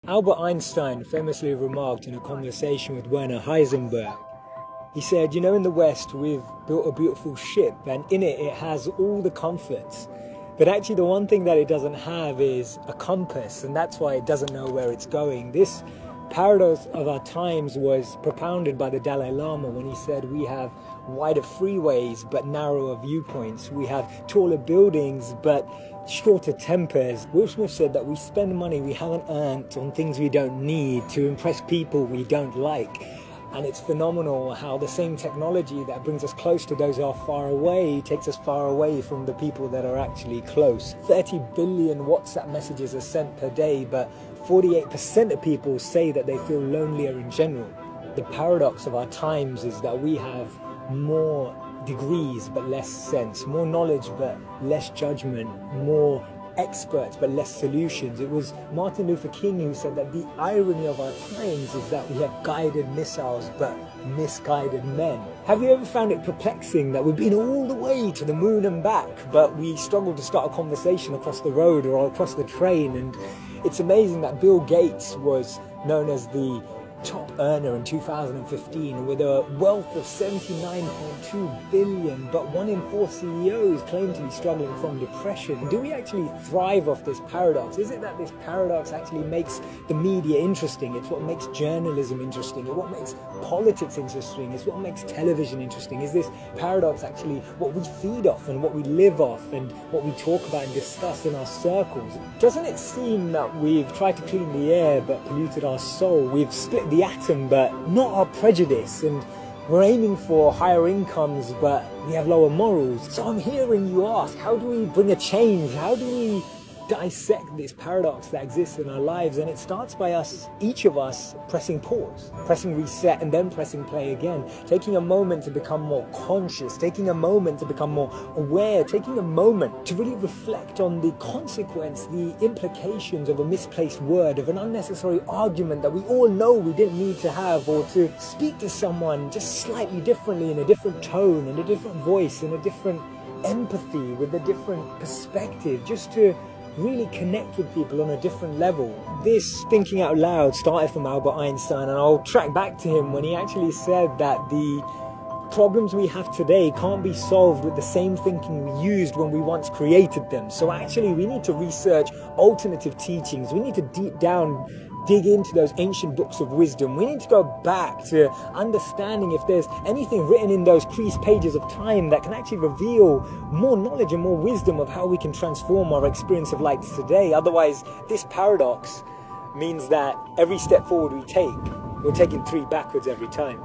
Albert Einstein famously remarked in a conversation with Werner Heisenberg, he said, you know, in the West we've built a beautiful ship and in it has all the comforts. But actually the one thing that it doesn't have is a compass, and that's why it doesn't know where it's going. This paradox of our times was propounded by the Dalai Lama when he said we have wider freeways but narrower viewpoints. We have taller buildings but shorter tempers. Will Smith said that we spend money we haven't earned on things we don't need to impress people we don't like. And it's phenomenal how the same technology that brings us close to those who are far away takes us far away from the people that are actually close. 30 billion WhatsApp messages are sent per day, but 48% of people say that they feel lonelier in general. The paradox of our times is that we have more degrees but less sense, more knowledge but less judgment, more experts but less solutions. It was Martin Luther King who said that the irony of our times is that we have guided missiles but misguided men. Have you ever found it perplexing that we've been all the way to the moon and back, but we struggle to start a conversation across the road or across the train? And it's amazing that Bill Gates was known as the top earner in 2015 with a wealth of 79.2 billion, but 1 in 4 CEOs claim to be struggling from depression. Do we actually thrive off this paradox? Is it that this paradox actually makes the media interesting? It's what makes journalism interesting. It's what makes politics interesting. It's what makes television interesting. Is this paradox actually what we feed off and what we live off and what we talk about and discuss in our circles? Doesn't it seem that we've tried to clean the air but polluted our soul? We've split the atom but not our prejudice, and we're aiming for higher incomes but we have lower morals. So I'm hearing you ask, how do we bring a change? How do we dissect this paradox that exists in our lives? And it starts by us, each of us, pressing pause, pressing reset, and then pressing play again, taking a moment to become more conscious, taking a moment to become more aware, taking a moment to really reflect on the consequence, the implications of a misplaced word, of an unnecessary argument that we all know we didn't need to have, or to speak to someone just slightly differently, in a different tone, in a different voice, in a different empathy, with a different perspective, just to really connect with people on a different level. This thinking out loud started from Albert Einstein, and I'll track back to him when he actually said that the problems we have today can't be solved with the same thinking we used when we once created them. So actually we need to research alternative teachings. We need to deep down dig into those ancient books of wisdom. We need to go back to understanding if there's anything written in those creased pages of time that can actually reveal more knowledge and more wisdom of how we can transform our experience of life today. Otherwise, this paradox means that every step forward we take, we're taking 3 backwards every time.